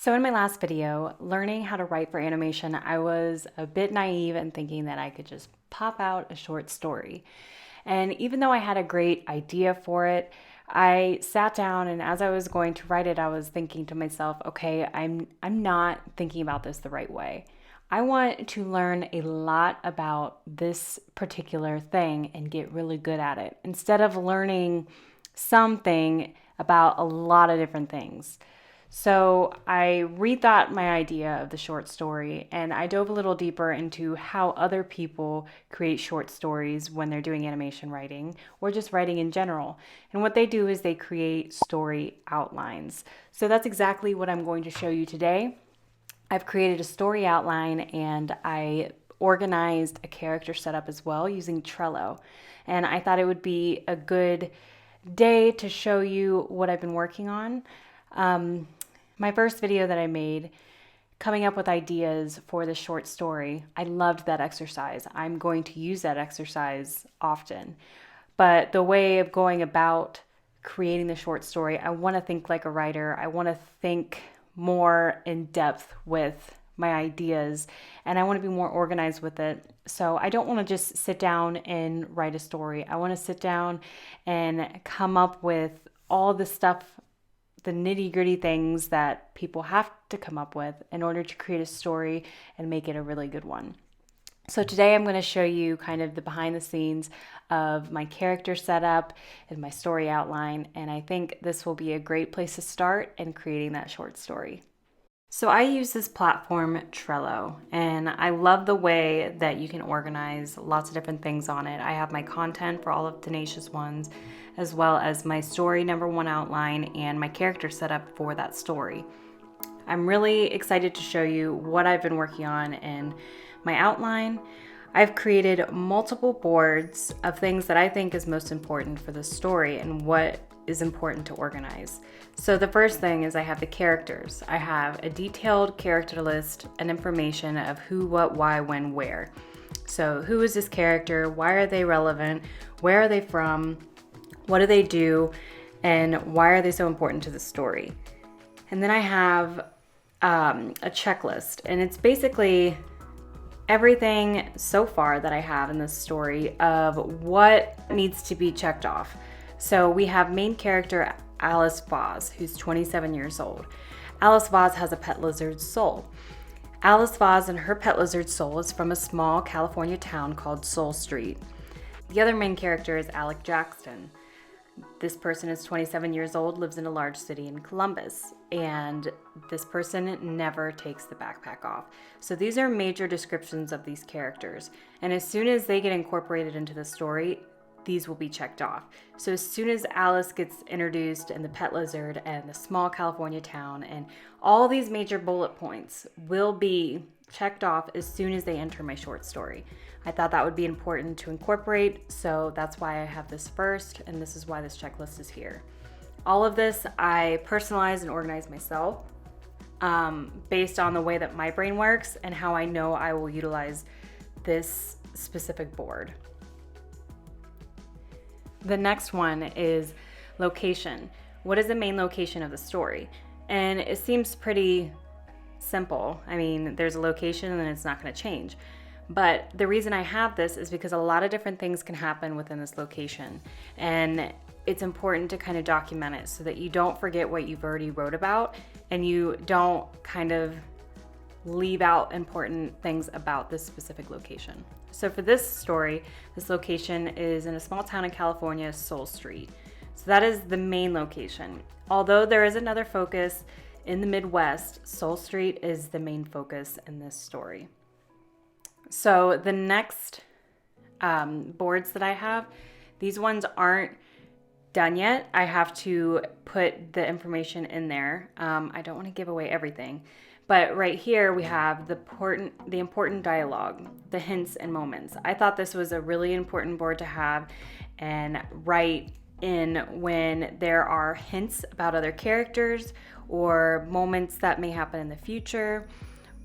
So in my last video, learning how to write for animation, I was a bit naive in thinking that I could just pop out a short story. And even though I had a great idea for it, I sat down and as I was going to write it, I was thinking to myself, okay, I'm not thinking about this the right way. I want to learn a lot about this particular thing and get really good at it instead of learning something about a lot of different things. So I rethought my idea of the short story and I dove a little deeper into how other people create short stories when they're doing animation writing or just writing in general. And what they do is they create story outlines. So that's exactly what I'm going to show you today. I've created a story outline and I organized a character setup as well using Trello. And I thought it would be a good day to show you what I've been working on. My first video that I made, coming up with ideas for the short story, I loved that exercise. I'm going to use that exercise often. But the way of going about creating the short story, I want to think like a writer. I want to think more in depth with my ideas and I want to be more organized with it. So I don't want to just sit down and write a story. I want to sit down and come up with all the stuff, the nitty-gritty things that people have to come up with in order to create a story and make it a really good one. So today I'm going to show you kind of the behind the scenes of my character setup and my story outline, and I think this will be a great place to start in creating that short story. So I use this platform Trello, and I love the way that you can organize lots of different things on it. I have my content for all of Tenacious Ones, as well as my story number one outline and my character setup for that story. I'm really excited to show you what I've been working on in my outline. I've created multiple boards of things that I think is most important for the story and what is important to organize. So the first thing is I have the characters. I have a detailed character list and information of who, what, why, when, where. So who is this character? Why are they relevant? Where are they from? What do they do? And why are they so important to the story? And then I have a checklist, and it's basically everything so far that I have in this story of what needs to be checked off. So we have main character Alice Voss, who's 27 years old. Alice Voss has a pet lizard, Soul. Alice Voss and her pet lizard, Soul, is from a small California town called Soul Street. The other main character is Alec Jackson. This person is 27 years old, lives in a large city in Columbus, and this person never takes the backpack off. So these are major descriptions of these characters, and as soon as they get incorporated into the story, these will be checked off. So as soon as Alice gets introduced and the pet lizard and the small California town and all these major bullet points will be checked off as soon as they enter my short story. I thought that would be important to incorporate, so that's why I have this first, and this is why this checklist is here. All of this I personalize and organize myself based on the way that my brain works and how I know I will utilize this specific board. The next one is location. What is the main location of the story? And it seems pretty simple. I mean, there's a location and then it's not going to change. But the reason I have this is because a lot of different things can happen within this location. And it's important to kind of document it so that you don't forget what you've already wrote about and you don't kind of leave out important things about this specific location. So for this story, this location is in a small town in California, Soul Street. So that is the main location. Although there is another focus in the Midwest, Soul Street is the main focus in this story. So the next boards that I have, these ones aren't done yet. I have to put the information in there. I don't want to give away everything. But right here we have the important dialogue, the hints and moments. I thought this was a really important board to have and write in when there are hints about other characters or moments that may happen in the future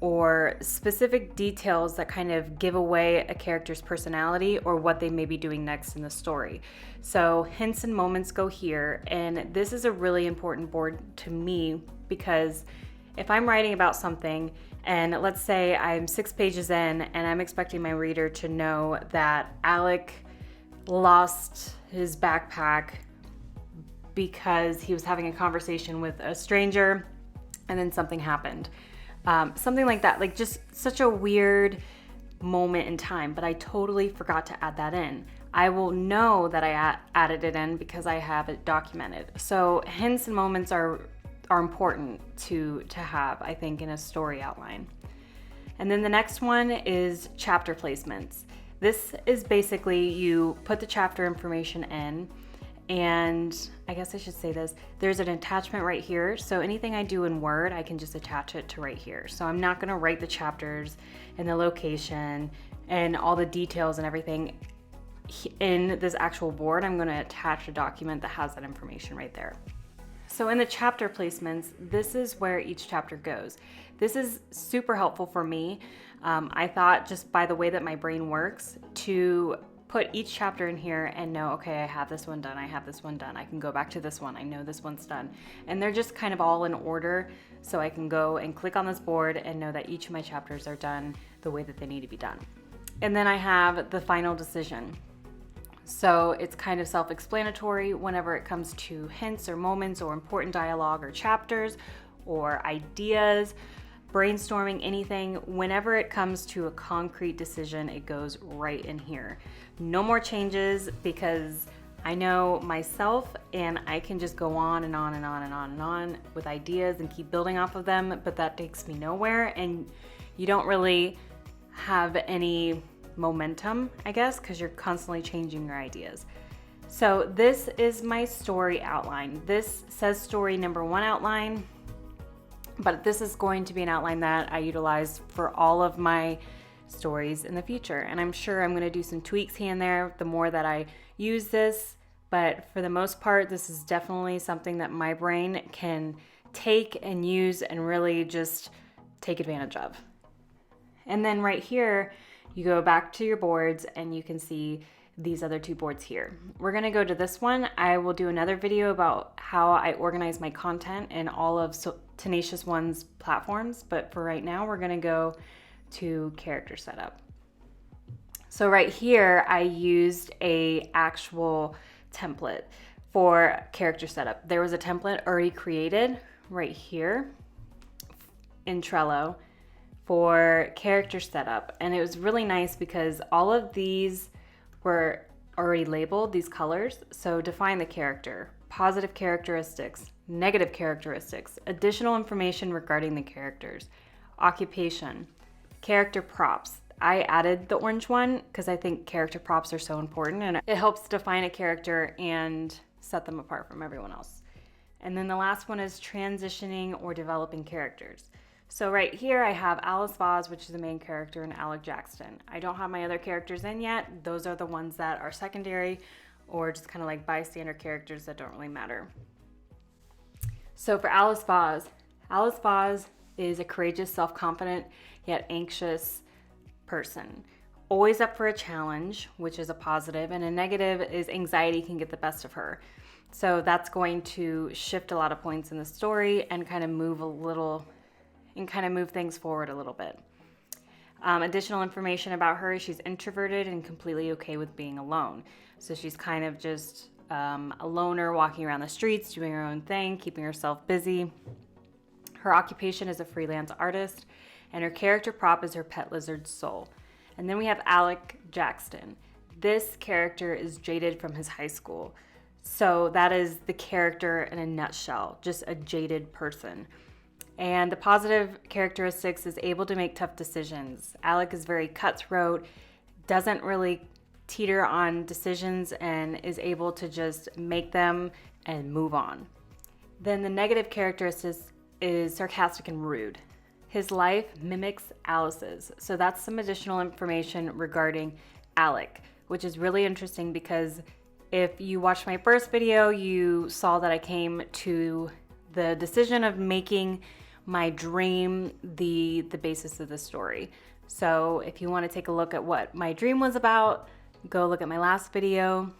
or specific details that kind of give away a character's personality or what they may be doing next in the story. So hints and moments go here, and this is a really important board to me because If I'm writing about something and let's say I'm 6 pages in and I'm expecting my reader to know that Alec lost his backpack because he was having a conversation with a stranger and then something happened. Something like that, like just such a weird moment in time, but I totally forgot to add that in. I will know that I added it in because I have it documented. So hints and moments are important to have, I think, in a story outline. And then the next one is chapter placements. This is basically you put the chapter information in, and I guess I should say this, there's an attachment right here. So anything I do in Word, I can just attach it to right here. So I'm not gonna write the chapters and the location and all the details and everything in this actual board. I'm gonna attach a document that has that information right there. So in the chapter placements, this is where each chapter goes. This is super helpful for me. I thought just by the way that my brain works to put each chapter in here and know, okay, I have this one done, I have this one done, I can go back to this one, I know this one's done. And they're just kind of all in order, so I can go and click on this board and know that each of my chapters are done the way that they need to be done. And then I have the final decision. So it's kind of self-explanatory whenever it comes to hints or moments or important dialogue or chapters or ideas, brainstorming, anything. Whenever it comes to a concrete decision, it goes right in here. No more changes because I know myself and I can just go on and on and on and on and on with ideas and keep building off of them, but that takes me nowhere and you don't really have any momentum, I guess, because you're constantly changing your ideas. So this is my story outline. This says story number 1 outline, but this is going to be an outline that I utilize for all of my stories in the future. And I'm sure I'm going to do some tweaks here and there the more that I use this, but for the most part, this is definitely something that my brain can take and use and really just take advantage of. And then right here, you go back to your boards and you can see these other 2 boards here. We're gonna go to this one. I will do another video about how I organize my content in all of Tenacious One's platforms, but for right now, we're gonna go to character setup. So right here, I used a actual template for character setup. There was a template already created right here in Trello for character setup, and it was really nice because all of these were already labeled, these colors. So define the character, positive characteristics, negative characteristics, additional information regarding the characters, occupation, character props. I added the orange one because I think character props are so important and it helps define a character and set them apart from everyone else. And then the last one is transitioning or developing characters. So right here I have Alice Voss, which is the main character, and Alec Jackson. I don't have my other characters in yet. Those are the ones that are secondary or just kind of like bystander characters that don't really matter. So for Alice Voss is a courageous, self-confident, yet anxious person. Always up for a challenge, which is a positive, and a negative is anxiety can get the best of her. So that's going to shift a lot of points in the story and kind of move things forward a little bit. Additional information about her, she's introverted and completely okay with being alone. So she's kind of just a loner walking around the streets, doing her own thing, keeping herself busy. Her occupation is a freelance artist, and her character prop is her pet lizard Soul. And then we have Alec Jackson. This character is jaded from his high school. So that is the character in a nutshell, just a jaded person. And the positive characteristics is able to make tough decisions. Alec is very cutthroat, doesn't really teeter on decisions, and is able to just make them and move on. Then the negative characteristics is sarcastic and rude. His life mimics Alice's. So that's some additional information regarding Alec, which is really interesting because if you watched my first video, you saw that I came to the decision of making my dream the basis of the story. So if you want to take a look at what my dream was about, go look at my last video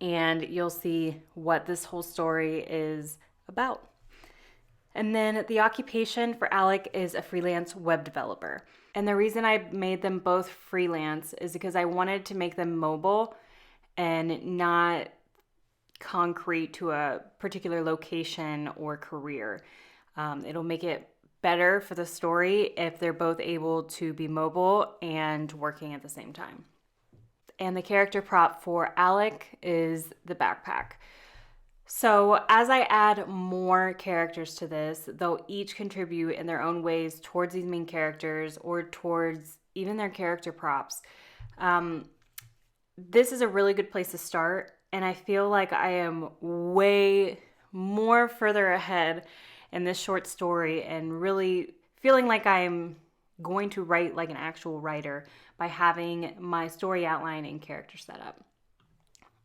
and you'll see what this whole story is about. And then the occupation for Alec is a freelance web developer. And the reason I made them both freelance is because I wanted to make them mobile and not concrete to a particular location or career. It'll make it better for the story if they're both able to be mobile and working at the same time. And the character prop for Alec is the backpack. So as I add more characters to this, they'll each contribute in their own ways towards these main characters or towards even their character props. This is a really good place to start, and I feel like I am way more further ahead in this short story and really feeling like I'm going to write like an actual writer by having my story outline and character set up.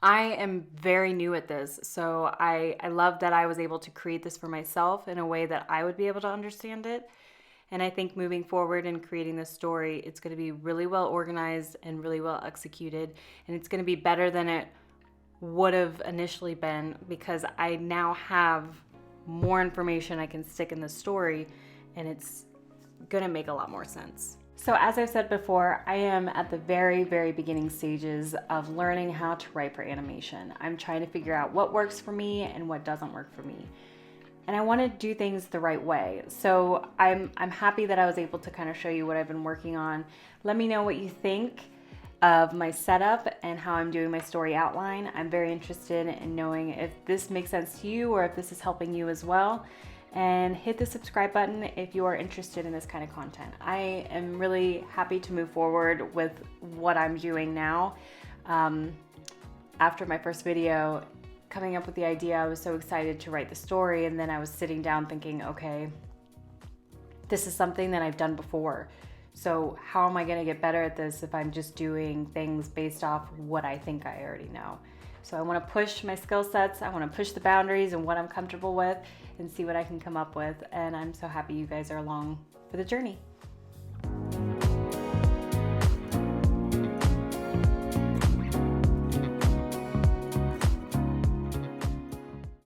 I am very new at this, so I love that I was able to create this for myself in a way that I would be able to understand it. And I think moving forward and creating this story, it's going to be really well organized and really well executed. And it's going to be better than it would have initially been because I now have more information I can stick in the story, and it's going to make a lot more sense. So as I've said before, I am at the very, very beginning stages of learning how to write for animation. I'm trying to figure out what works for me and what doesn't work for me. And I want to do things the right way. So I'm happy that I was able to kind of show you what I've been working on. Let me know what you think of my setup and how I'm doing my story outline. I'm very interested in knowing if this makes sense to you or if this is helping you as well. And hit the subscribe button if you are interested in this kind of content. I am really happy to move forward with what I'm doing now. After my first video, coming up with the idea, I was so excited to write the story, and then I was sitting down thinking, okay, this is something that I've done before. So how am I going to get better at this if I'm just doing things based off what I think I already know? So I want to push my skill sets, I want to push the boundaries and what I'm comfortable with and see what I can come up with. And I'm so happy you guys are along for the journey.